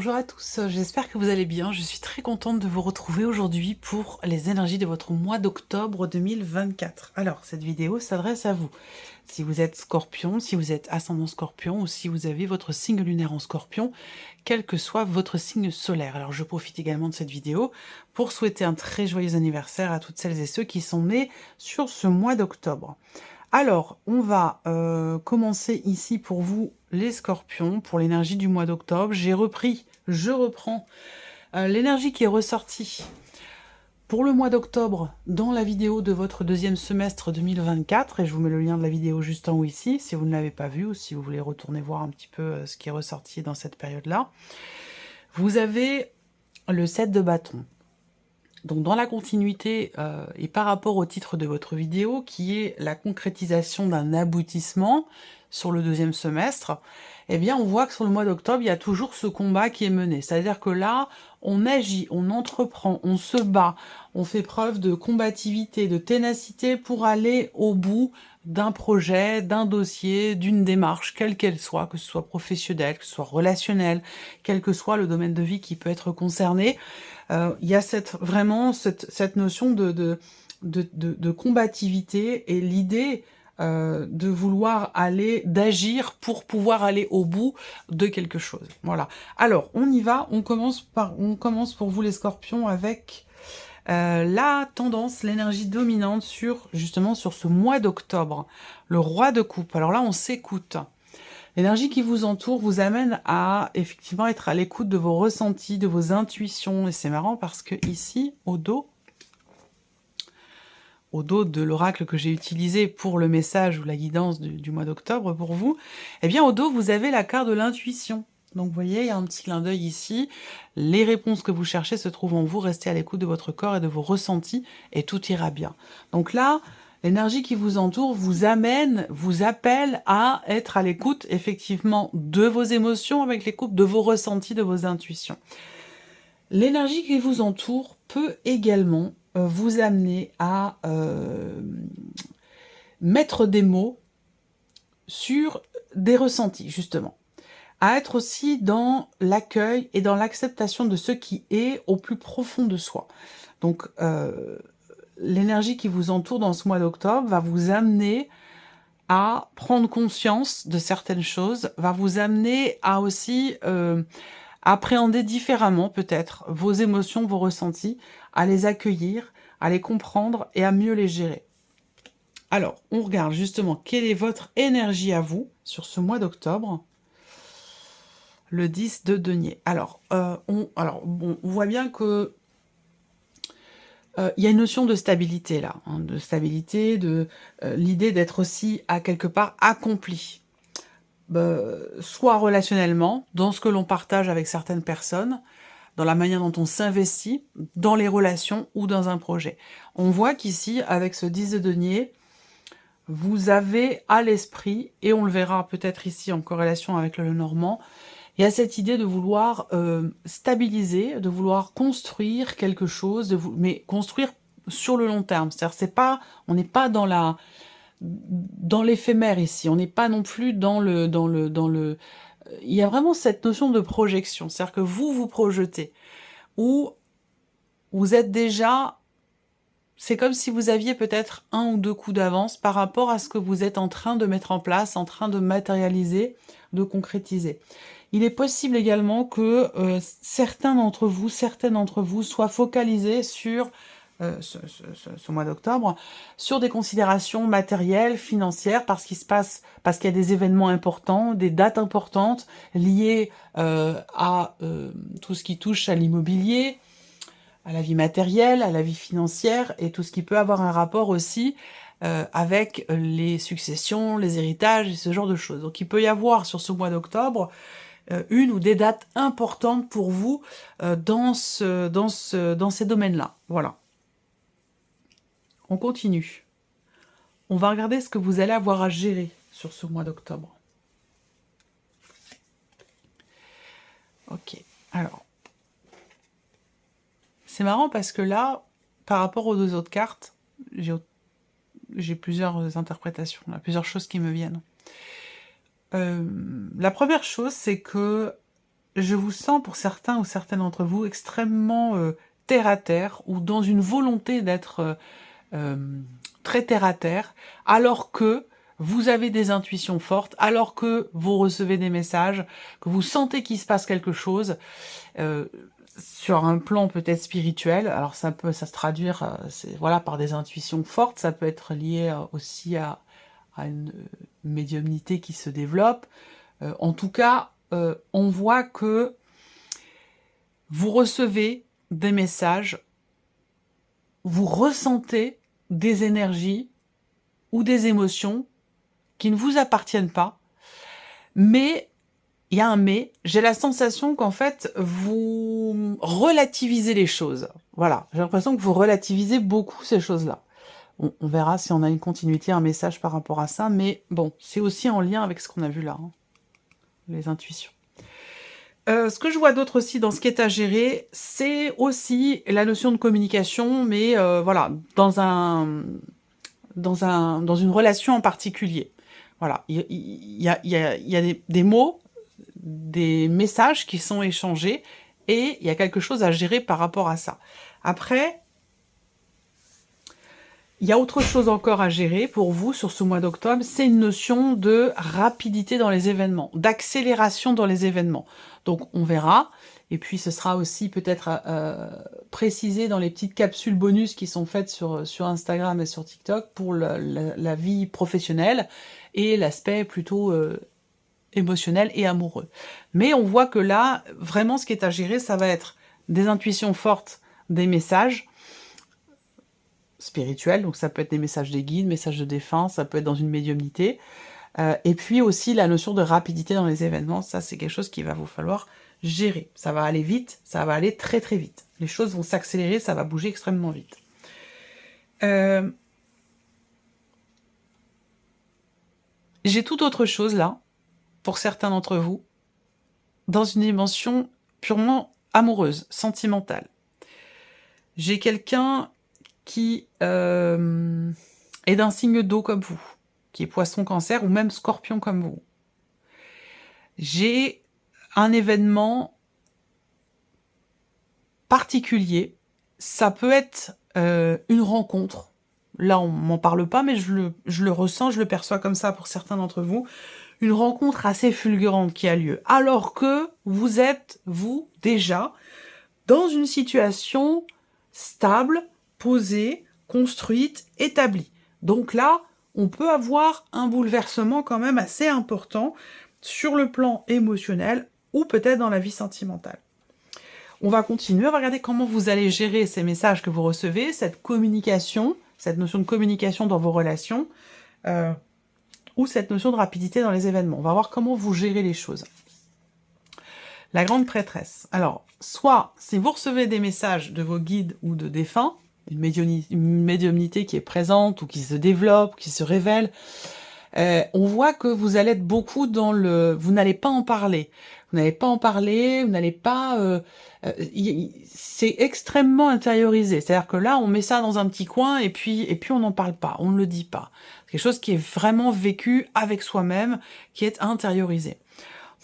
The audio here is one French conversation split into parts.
Bonjour à tous, j'espère que vous allez bien. Je suis très contente de vous retrouver aujourd'hui pour les énergies de votre mois d'octobre 2024. Alors, cette vidéo s'adresse à vous. Si vous êtes scorpion, si vous êtes ascendant scorpion ou si vous avez votre signe lunaire en scorpion, quel que soit votre signe solaire. Alors, je profite également de cette vidéo pour souhaiter un très joyeux anniversaire à toutes celles et ceux qui sont nés sur ce mois d'octobre. Alors, on va commencer ici pour vous, les scorpions, pour l'énergie du mois d'octobre. Je reprends l'énergie qui est ressortie pour le mois d'octobre dans la vidéo de votre deuxième semestre 2024, et je vous mets le lien de la vidéo juste en haut ici, si vous ne l'avez pas vu ou si vous voulez retourner voir un petit peu ce qui est ressorti dans cette période-là. Vous avez le 7 de bâton. Donc dans la continuité et par rapport au titre de votre vidéo, qui est la concrétisation d'un aboutissement sur le deuxième semestre, eh bien on voit que sur le mois d'octobre, il y a toujours ce combat qui est mené. C'est-à-dire que là, on agit, on entreprend, on se bat, on fait preuve de combativité, de ténacité pour aller au bout d'un projet, d'un dossier, d'une démarche, quelle qu'elle soit, que ce soit professionnelle, que ce soit relationnelle, quel que soit le domaine de vie qui peut être concerné. Il y a vraiment cette notion de combativité et l'idée de vouloir d'agir pour pouvoir aller au bout de quelque chose. Voilà. Alors, on y va. On commence pour vous les scorpions avec la tendance, l'énergie dominante justement sur ce mois d'octobre. Le roi de coupe. Alors là, on s'écoute. L'énergie qui vous entoure vous amène à effectivement être à l'écoute de vos ressentis, de vos intuitions. Et c'est marrant parce que ici, au dos de l'oracle que j'ai utilisé pour le message ou la guidance du mois d'octobre pour vous, eh bien au dos, vous avez la carte de l'intuition. Donc vous voyez, il y a un petit clin d'œil ici. Les réponses que vous cherchez se trouvent en vous. Restez à l'écoute de votre corps et de vos ressentis et tout ira bien. Donc là, l'énergie qui vous entoure vous appelle à être à l'écoute, effectivement, de vos émotions, avec l'écoute de vos ressentis, de vos intuitions. L'énergie qui vous entoure peut également vous amener à mettre des mots sur des ressentis, justement. À être aussi dans l'accueil et dans l'acceptation de ce qui est au plus profond de soi. Donc, l'énergie qui vous entoure dans ce mois d'octobre va vous amener à prendre conscience de certaines choses, va vous amener à aussi appréhender différemment peut-être vos émotions, vos ressentis, à les accueillir, à les comprendre et à mieux les gérer. Alors, on regarde justement quelle est votre énergie à vous sur ce mois d'octobre. Le 10 de denier. Alors, on voit bien que il y a une notion de stabilité là, hein, de stabilité, de l'idée d'être aussi à quelque part accompli, soit relationnellement, dans ce que l'on partage avec certaines personnes, dans la manière dont on s'investit, dans les relations ou dans un projet. On voit qu'ici, avec ce 10 de denier, vous avez à l'esprit, et on le verra peut-être ici en corrélation avec le Normand, il y a cette idée de vouloir stabiliser, de vouloir construire quelque chose, mais construire sur le long terme. C'est-à-dire, on n'est pas dans l'éphémère ici. On n'est pas non plus il y a vraiment cette notion de projection. C'est-à-dire que vous projetez, ou vous êtes déjà. C'est comme si vous aviez peut-être 1 ou 2 coups d'avance par rapport à ce que vous êtes en train de mettre en place, en train de matérialiser, de concrétiser. Il est possible également que certaines d'entre vous soient focalisés sur ce mois d'octobre, sur des considérations matérielles, financières, parce qu'il y a des événements importants, des dates importantes liées à tout ce qui touche à l'immobilier, à la vie matérielle, à la vie financière, et tout ce qui peut avoir un rapport aussi avec les successions, les héritages et ce genre de choses. Donc il peut y avoir sur ce mois d'octobre une ou des dates importantes pour vous dans ces domaines-là. Voilà. On continue. On va regarder ce que vous allez avoir à gérer sur ce mois d'octobre. Ok, alors. C'est marrant parce que là, par rapport aux 2 autres cartes, j'ai plusieurs interprétations, là, plusieurs choses qui me viennent. La première chose, c'est que je vous sens pour certains ou certaines d'entre vous extrêmement terre à terre ou dans une volonté d'être très terre à terre, alors que vous avez des intuitions fortes, alors que vous recevez des messages, que vous sentez qu'il se passe quelque chose, sur un plan peut-être spirituel. Alors ça se traduire voilà, par des intuitions fortes, ça peut être lié aussi à une médiumnité qui se développe. En tout cas, on voit que vous recevez des messages, vous ressentez des énergies ou des émotions qui ne vous appartiennent pas, mais il y a un mais, j'ai la sensation qu'en fait, vous relativisez les choses. Voilà, j'ai l'impression que vous relativisez beaucoup ces choses-là. On verra si on a une continuité, un message par rapport à ça, mais bon, c'est aussi en lien avec ce qu'on a vu là, hein, les intuitions. Ce que je vois d'autre aussi dans ce qui est à gérer, c'est aussi la notion de communication, mais voilà, dans une relation en particulier. Voilà, il y a des mots, des messages qui sont échangés, et il y a quelque chose à gérer par rapport à ça. Après, il y a autre chose encore à gérer pour vous sur ce mois d'octobre, c'est une notion de rapidité dans les événements, d'accélération dans les événements. Donc on verra, et puis ce sera aussi peut-être précisé dans les petites capsules bonus qui sont faites sur Instagram et sur TikTok pour la vie professionnelle et l'aspect plutôt émotionnel et amoureux. Mais on voit que là, vraiment ce qui est à gérer, ça va être des intuitions fortes, des messages spirituels, donc ça peut être des messages des guides, messages de défense, ça peut être dans une médiumnité, et puis aussi la notion de rapidité dans les événements, ça c'est quelque chose qu'il va vous falloir gérer. Ça va aller vite, ça va aller très très vite. Les choses vont s'accélérer, ça va bouger extrêmement vite. J'ai tout autre chose là, pour certains d'entre vous, dans une dimension purement amoureuse, sentimentale. J'ai quelqu'un qui est d'un signe d'eau comme vous, qui est poisson, cancer ou même scorpion comme vous. J'ai un événement particulier, ça peut être une rencontre, là on m'en parle pas mais je le ressens, je le perçois comme ça pour certains d'entre vous, une rencontre assez fulgurante qui a lieu, alors que vous êtes, vous, déjà, dans une situation stable, posée, construite, établie. Donc là, on peut avoir un bouleversement quand même assez important sur le plan émotionnel ou peut-être dans la vie sentimentale. On va continuer, on va regarder comment vous allez gérer ces messages que vous recevez, cette communication, cette notion de communication dans vos relations, ou cette notion de rapidité dans les événements. On va voir comment vous gérez les choses. La grande prêtresse. Alors, soit si vous recevez des messages de vos guides ou de défunts, une médiumnité qui est présente ou qui se développe, qui se révèle, on voit que vous allez être beaucoup dans le... Vous n'allez pas en parler. Vous n'allez pas en parler, vous n'allez pas... c'est extrêmement intériorisé. C'est-à-dire que là, on met ça dans un petit coin et puis on n'en parle pas, on ne le dit pas. C'est quelque chose qui est vraiment vécu avec soi-même, qui est intériorisé.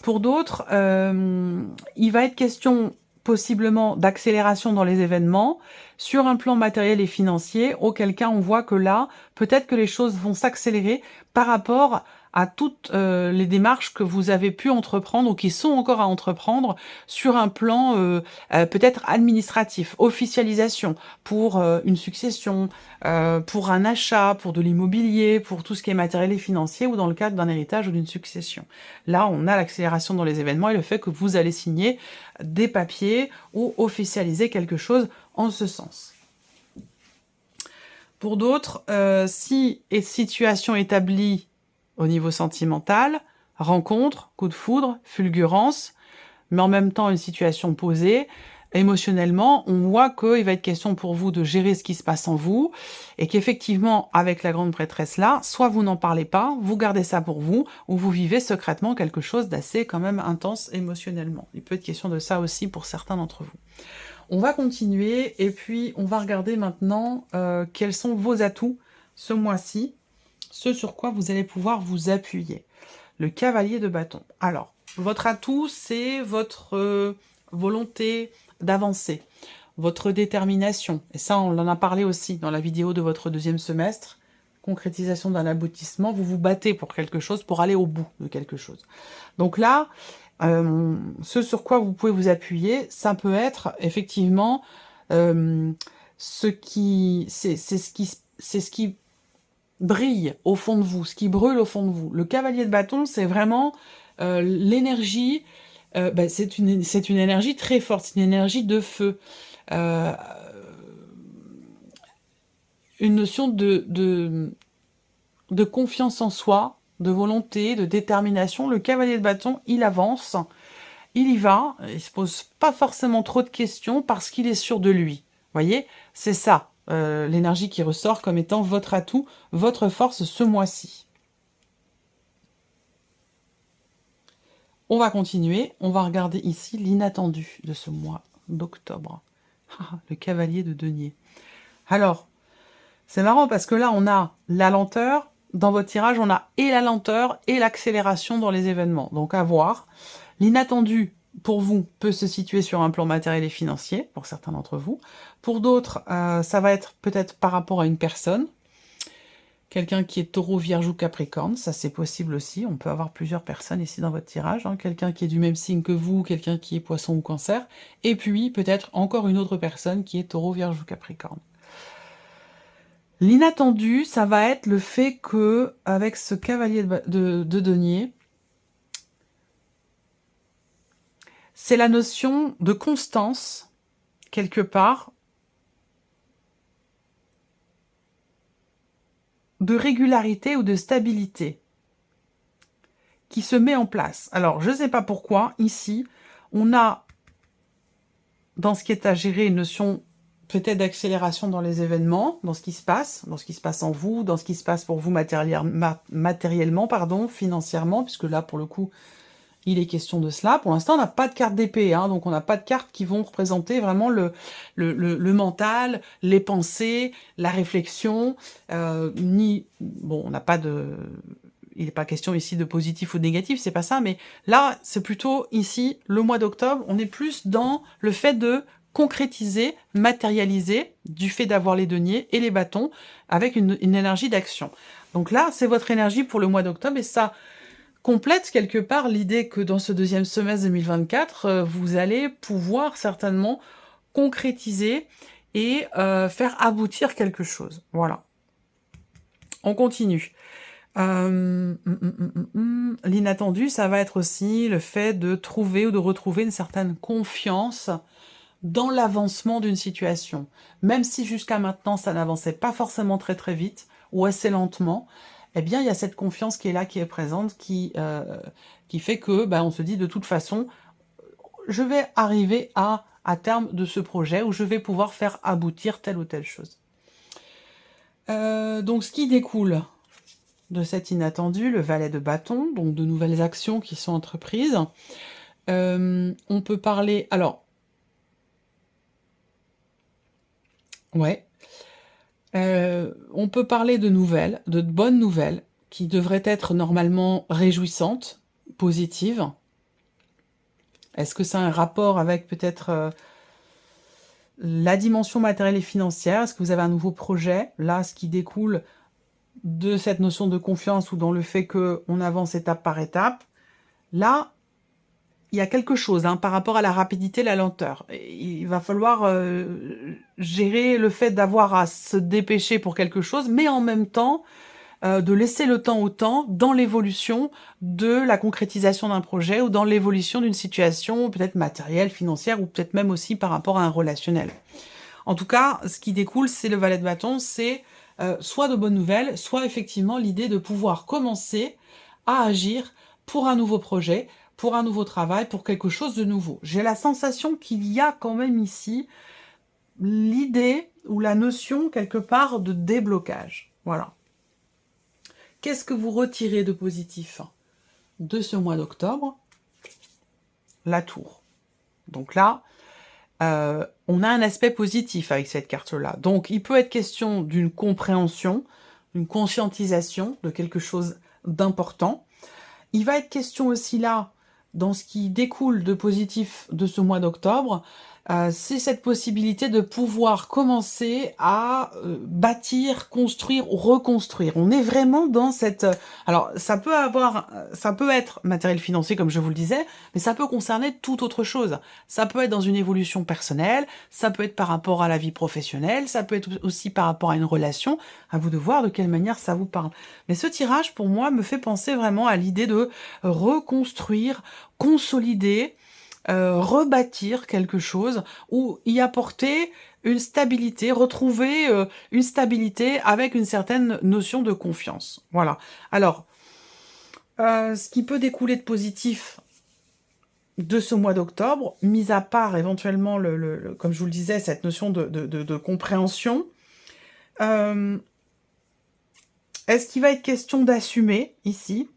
Pour d'autres, il va être question possiblement d'accélération dans les événements, sur un plan matériel et financier, auquel cas on voit que là, peut-être que les choses vont s'accélérer par rapport à toutes les démarches que vous avez pu entreprendre ou qui sont encore à entreprendre sur un plan peut-être administratif, officialisation, pour une succession, pour un achat, pour de l'immobilier, pour tout ce qui est matériel et financier ou dans le cadre d'un héritage ou d'une succession. Là, on a l'accélération dans les événements et le fait que vous allez signer des papiers ou officialiser quelque chose en ce sens. Pour d'autres, si est situation établie au niveau sentimental, rencontre, coup de foudre, fulgurance, mais en même temps une situation posée, émotionnellement, on voit qu'il va être question pour vous de gérer ce qui se passe en vous, et qu'effectivement, avec la grande prêtresse là, soit vous n'en parlez pas, vous gardez ça pour vous, ou vous vivez secrètement quelque chose d'assez quand même intense émotionnellement. Il peut être question de ça aussi pour certains d'entre vous. On va continuer, et puis on va regarder maintenant quels sont vos atouts ce mois-ci, ce sur quoi vous allez pouvoir vous appuyer. Le cavalier de bâton. Alors, Votre atout, c'est votre volonté d'avancer, votre détermination. Et ça, on en a parlé aussi dans la vidéo de votre deuxième semestre. Concrétisation d'un aboutissement, vous vous battez pour quelque chose, pour aller au bout de quelque chose. Donc là, ce sur quoi vous pouvez vous appuyer, ça peut être effectivement c'est ce qui brille au fond de vous, ce qui brûle au fond de vous. Le cavalier de bâton, c'est vraiment l'énergie, c'est une énergie très forte, c'est une énergie de feu. Une notion de confiance en soi, de volonté, de détermination. Le cavalier de bâton, il avance, il y va, il se pose pas forcément trop de questions parce qu'il est sûr de lui. Vous voyez, c'est ça, l'énergie qui ressort comme étant votre atout, votre force ce mois-ci. On va continuer, on va regarder ici l'inattendu de ce mois d'octobre. Le cavalier de denier. Alors, c'est marrant parce que là, on a la lenteur. Dans votre tirage, on a et la lenteur et l'accélération dans les événements. Donc, à voir. L'inattendu, pour vous, peut se situer sur un plan matériel et financier, pour certains d'entre vous. Pour d'autres, ça va être peut-être par rapport à une personne. Quelqu'un qui est taureau, vierge ou capricorne, ça c'est possible aussi. On peut avoir plusieurs personnes ici dans votre tirage. Quelqu'un qui est du même signe que vous, quelqu'un qui est poisson ou cancer. Et puis, peut-être encore une autre personne qui est taureau, vierge ou capricorne. L'inattendu, ça va être le fait que, avec ce cavalier de denier, c'est la notion de constance, quelque part, de régularité ou de stabilité, qui se met en place. Alors, je ne sais pas pourquoi, ici, on a, dans ce qui est à gérer, une notion peut-être d'accélération dans les événements, dans ce qui se passe en vous, dans ce qui se passe pour vous matériellement, financièrement, puisque là, pour le coup, il est question de cela. Pour l'instant, on n'a pas de carte d'épée, donc on n'a pas de cartes qui vont représenter vraiment le mental, les pensées, la réflexion, on n'a pas de... Il n'est pas question ici de positif ou de négatif, c'est pas ça, mais là, c'est plutôt ici, le mois d'octobre, on est plus dans le fait de concrétiser, matérialiser, du fait d'avoir les deniers et les bâtons, avec une énergie d'action. Donc là, c'est votre énergie pour le mois d'octobre, et ça complète quelque part l'idée que dans ce deuxième semestre 2024, vous allez pouvoir certainement concrétiser et faire aboutir quelque chose. Voilà. On continue. L'inattendu, ça va être aussi le fait de trouver ou de retrouver une certaine confiance dans l'avancement d'une situation. Même si jusqu'à maintenant, ça n'avançait pas forcément très très vite ou assez lentement, eh bien, il y a cette confiance qui est là, qui est présente, qui fait que on se dit de toute façon, je vais arriver à terme de ce projet où je vais pouvoir faire aboutir telle ou telle chose. Donc, ce qui découle de cet inattendu, le valet de bâton, donc de nouvelles actions qui sont entreprises. On peut parler... Alors, ouais. On peut parler de nouvelles, de bonnes nouvelles, qui devraient être normalement réjouissantes, positives. Est-ce que ça a un rapport avec peut-être la dimension matérielle et financière? Est-ce que vous avez un nouveau projet? Là, ce qui découle de cette notion de confiance ou dans le fait qu'on avance étape par étape, là, il y a quelque chose par rapport à la rapidité, la lenteur. Il va falloir gérer le fait d'avoir à se dépêcher pour quelque chose, mais en même temps, de laisser le temps au temps dans l'évolution de la concrétisation d'un projet ou dans l'évolution d'une situation peut-être matérielle, financière ou peut-être même aussi par rapport à un relationnel. En tout cas, ce qui découle, c'est le valet de bâton, c'est soit de bonnes nouvelles, soit effectivement l'idée de pouvoir commencer à agir pour un nouveau projet, pour un nouveau travail, pour quelque chose de nouveau. J'ai la sensation qu'il y a quand même ici l'idée ou la notion quelque part de déblocage. Voilà. Qu'est-ce que vous retirez de positif de ce mois d'octobre? La tour. Donc là, on a un aspect positif avec cette carte-là. Donc, il peut être question d'une compréhension, d'une conscientisation de quelque chose d'important. Il va être question aussi là dans ce qui découle de positif de ce mois d'octobre, c'est cette possibilité de pouvoir commencer à, bâtir, construire ou reconstruire. On est vraiment dans cette, alors ça peut être matériel financier comme je vous le disais, mais ça peut concerner toute autre chose. Ça peut être dans une évolution personnelle, ça peut être par rapport à la vie professionnelle, ça peut être aussi par rapport à une relation. À vous de voir de quelle manière ça vous parle. Mais ce tirage, pour moi, me fait penser vraiment à l'idée de reconstruire, consolider, rebâtir quelque chose ou y apporter une stabilité, retrouver une stabilité avec une certaine notion de confiance. Voilà. Alors, ce qui peut découler de positif de ce mois d'octobre, mis à part éventuellement, comme je vous le disais, cette notion de compréhension, est-ce qu'il va être question d'assumer ici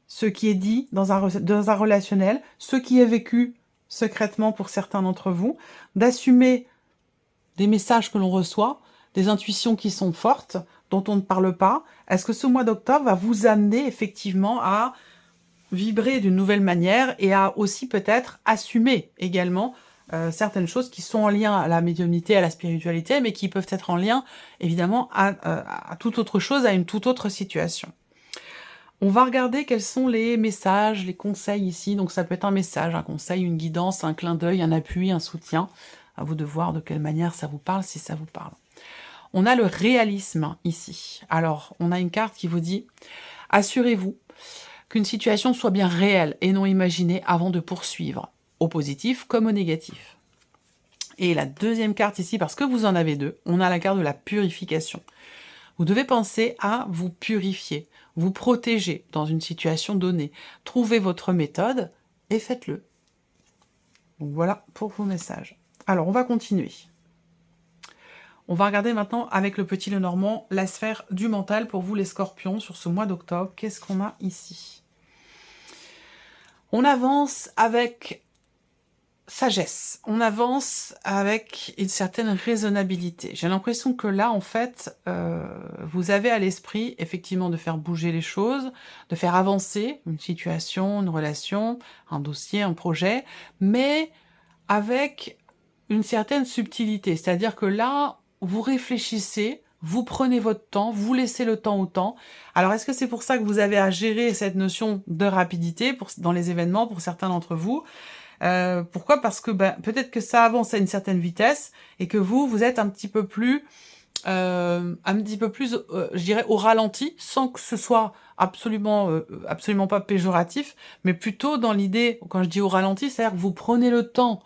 ce qui est dit dans un relationnel, ce qui est vécu secrètement pour certains d'entre vous, d'assumer des messages que l'on reçoit, des intuitions qui sont fortes, dont on ne parle pas. Est-ce que ce mois d'octobre va vous amener effectivement à vibrer d'une nouvelle manière et à aussi peut-être assumer également certaines choses qui sont en lien à la médiumnité, à la spiritualité, mais qui peuvent être en lien évidemment à toute autre chose, à une toute autre situation. On va regarder quels sont les messages, les conseils ici. Donc ça peut être un message, un conseil, une guidance, un clin d'œil, un appui, un soutien. À vous de voir de quelle manière ça vous parle, si ça vous parle. On a le réalisme ici. Alors, on a une carte qui vous dit « Assurez-vous qu'une situation soit bien réelle et non imaginée avant de poursuivre, au positif comme au négatif. » Et la deuxième carte ici, parce que vous en avez deux, on a la carte de la purification. Vous devez penser à vous purifier, vous protéger dans une situation donnée. Trouvez votre méthode et faites-le. Donc voilà pour vos messages. Alors, on va continuer. On va regarder maintenant avec le petit Lenormand la sphère du mental pour vous les scorpions sur ce mois d'octobre. Qu'est-ce qu'on a ici? On avance avec sagesse, on avance avec une certaine raisonnabilité. J'ai l'impression que là, en fait, vous avez à l'esprit, effectivement, de faire bouger les choses, de faire avancer une situation, une relation, un dossier, un projet, mais avec une certaine subtilité. C'est-à-dire que là, vous réfléchissez, vous prenez votre temps, vous laissez le temps au temps. Alors, est-ce que c'est pour ça que vous avez à gérer cette notion de rapidité dans les événements pour certains d'entre vous? Pourquoi? Parce que peut-être que ça avance à une certaine vitesse et que vous êtes un petit peu plus, je dirais, au ralenti, sans que ce soit absolument pas péjoratif, mais plutôt dans l'idée, quand je dis au ralenti, c'est-à-dire que vous prenez le temps.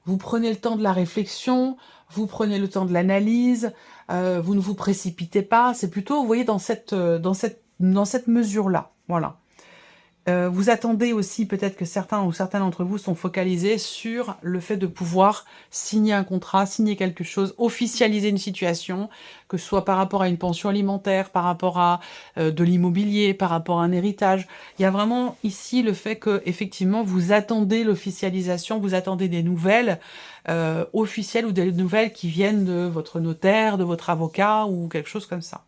Vous prenez le temps de la réflexion, vous prenez le temps de l'analyse, vous ne vous précipitez pas. C'est plutôt, vous voyez, dans cette mesure-là. Voilà. Vous attendez aussi, peut-être que certains ou certaines d'entre vous sont focalisés sur le fait de pouvoir signer un contrat, signer quelque chose, officialiser une situation, que ce soit par rapport à une pension alimentaire, par rapport à de l'immobilier, par rapport à un héritage. Il y a vraiment ici le fait que, effectivement, vous attendez l'officialisation, vous attendez des nouvelles officielles ou des nouvelles qui viennent de votre notaire, de votre avocat ou quelque chose comme ça.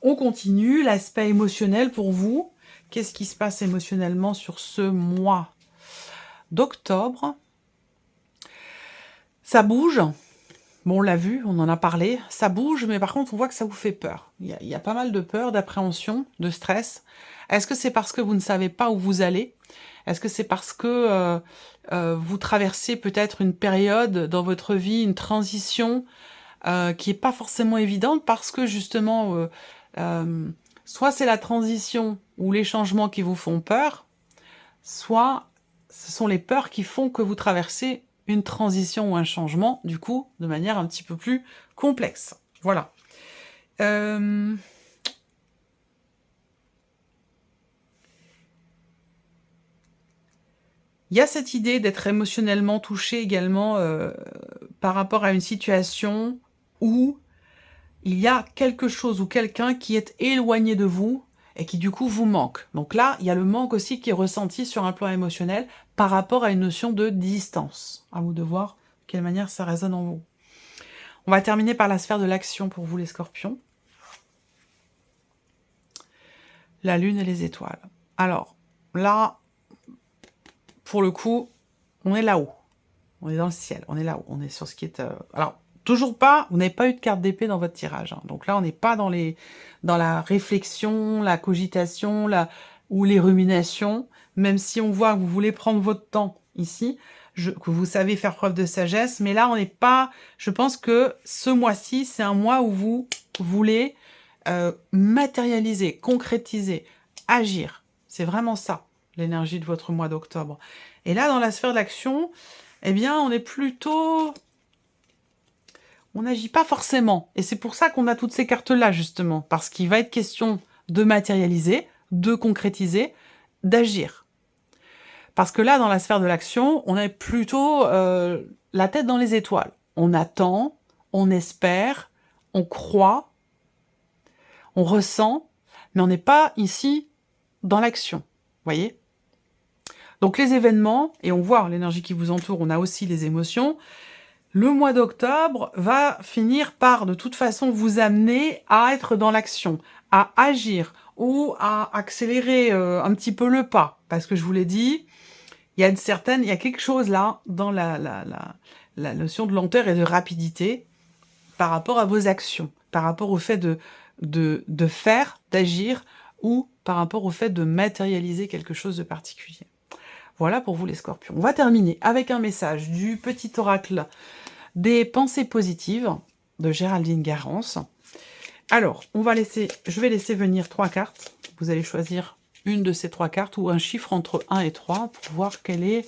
On continue, l'aspect émotionnel pour vous. Qu'est-ce qui se passe émotionnellement sur ce mois d'octobre? Ça bouge. Bon, on l'a vu, on en a parlé. Ça bouge, mais par contre, on voit que ça vous fait peur. Il y a pas mal de peur, d'appréhension, de stress. Est-ce que c'est parce que vous ne savez pas où vous allez? Est-ce que c'est parce que vous traversez peut-être une période dans votre vie, une transition qui n'est pas forcément évidente parce que justement... soit c'est la transition ou les changements qui vous font peur, soit ce sont les peurs qui font que vous traversez une transition ou un changement, du coup, de manière un petit peu plus complexe. Voilà. Il y a cette idée d'être émotionnellement touché également par rapport à une situation où il y a quelque chose ou quelqu'un qui est éloigné de vous et qui du coup vous manque. Donc là, il y a le manque aussi qui est ressenti sur un plan émotionnel par rapport à une notion de distance. À vous de voir de quelle manière ça résonne en vous. On va terminer par la sphère de l'action pour vous les scorpions. La lune et les étoiles. Alors, là, pour le coup, on est là-haut. On est dans le ciel, on est là-haut. On est sur ce qui est... Alors, toujours pas, vous n'avez pas eu de carte d'épée dans votre tirage. Hein. Donc là, on n'est pas dans la réflexion, la cogitation, ou les ruminations. Même si on voit que vous voulez prendre votre temps ici, que vous savez faire preuve de sagesse. Mais là, on n'est pas... Je pense que ce mois-ci, c'est un mois où vous voulez matérialiser, concrétiser, agir. C'est vraiment ça, l'énergie de votre mois d'octobre. Et là, dans la sphère de l'action, eh bien, on est plutôt... On n'agit pas forcément. Et c'est pour ça qu'on a toutes ces cartes-là, justement. Parce qu'il va être question de matérialiser, de concrétiser, d'agir. Parce que là, dans la sphère de l'action, on est plutôt la tête dans les étoiles. On attend, on espère, on croit, on ressent, mais on n'est pas ici dans l'action. Voyez ? Donc les événements, et on voit l'énergie qui vous entoure, on a aussi les émotions. Le mois d'octobre va finir par, de toute façon, vous amener à être dans l'action, à agir ou à accélérer un petit peu le pas. Parce que je vous l'ai dit, il y a quelque chose là dans la notion de lenteur et de rapidité par rapport à vos actions, par rapport au fait de faire, d'agir, ou par rapport au fait de matérialiser quelque chose de particulier. Voilà pour vous les scorpions. On va terminer avec un message du petit oracle des pensées positives de Géraldine Garance. Alors, je vais laisser venir 3 cartes. Vous allez choisir une de ces 3 cartes ou un chiffre entre 1 et 3 pour voir quelle est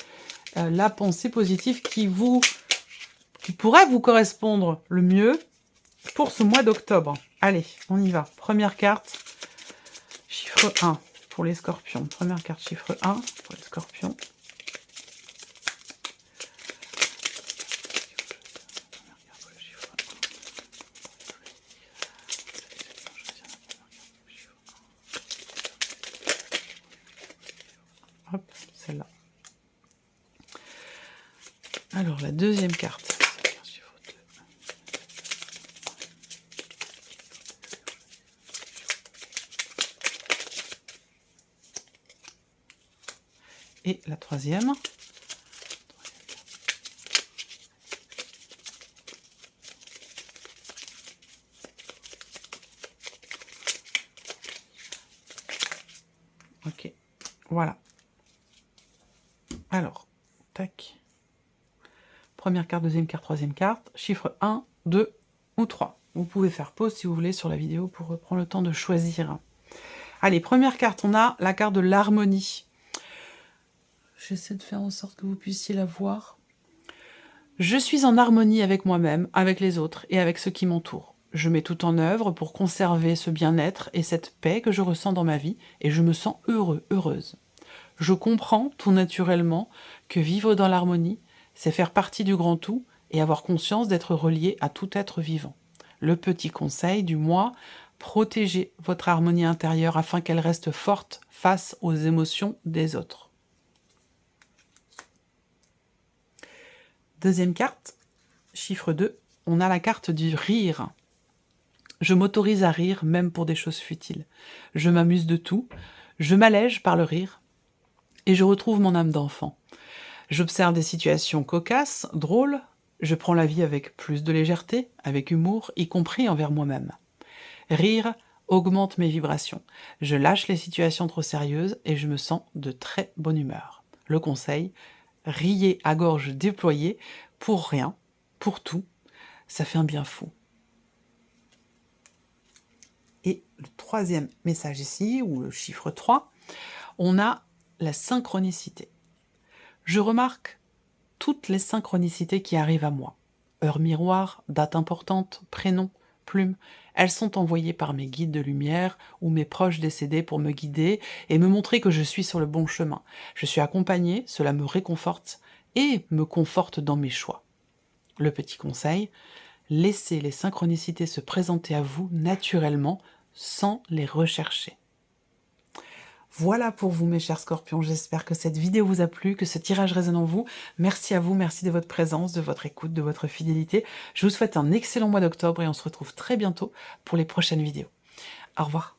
la pensée positive qui pourrait vous correspondre le mieux pour ce mois d'octobre. Allez, on y va. Première carte, chiffre 1 pour les scorpions. Première carte, chiffre 1 pour les scorpions. Hop, celle-là. Alors, la deuxième carte. Et la troisième. Ok, voilà. Alors, tac. Première carte, deuxième carte, troisième carte. Chiffre 1, 2 ou 3. Vous pouvez faire pause si vous voulez sur la vidéo pour prendre le temps de choisir. Allez, première carte, on a la carte de l'harmonie. J'essaie de faire en sorte que vous puissiez la voir. Je suis en harmonie avec moi-même, avec les autres et avec ceux qui m'entourent. Je mets tout en œuvre pour conserver ce bien-être et cette paix que je ressens dans ma vie et je me sens heureux, heureuse. Je comprends tout naturellement que vivre dans l'harmonie, c'est faire partie du grand tout et avoir conscience d'être relié à tout être vivant. Le petit conseil du mois, protégez votre harmonie intérieure afin qu'elle reste forte face aux émotions des autres. Deuxième carte, chiffre 2, on a la carte du rire. Je m'autorise à rire même pour des choses futiles. Je m'amuse de tout, je m'allège par le rire et je retrouve mon âme d'enfant. J'observe des situations cocasses, drôles, je prends la vie avec plus de légèreté, avec humour, y compris envers moi-même. Rire augmente mes vibrations. Je lâche les situations trop sérieuses et je me sens de très bonne humeur. Le conseil, riez à gorge déployée, pour rien, pour tout, ça fait un bien fou. Et le troisième message ici, ou le chiffre 3, on a la synchronicité. Je remarque toutes les synchronicités qui arrivent à moi. Heure miroir, date importante, prénom, plume, elles sont envoyées par mes guides de lumière ou mes proches décédés pour me guider et me montrer que je suis sur le bon chemin. Je suis accompagnée, cela me réconforte et me conforte dans mes choix. Le petit conseil, laissez les synchronicités se présenter à vous naturellement sans les rechercher. Voilà pour vous mes chers scorpions, j'espère que cette vidéo vous a plu, que ce tirage résonne en vous. Merci à vous, merci de votre présence, de votre écoute, de votre fidélité. Je vous souhaite un excellent mois d'octobre et on se retrouve très bientôt pour les prochaines vidéos. Au revoir.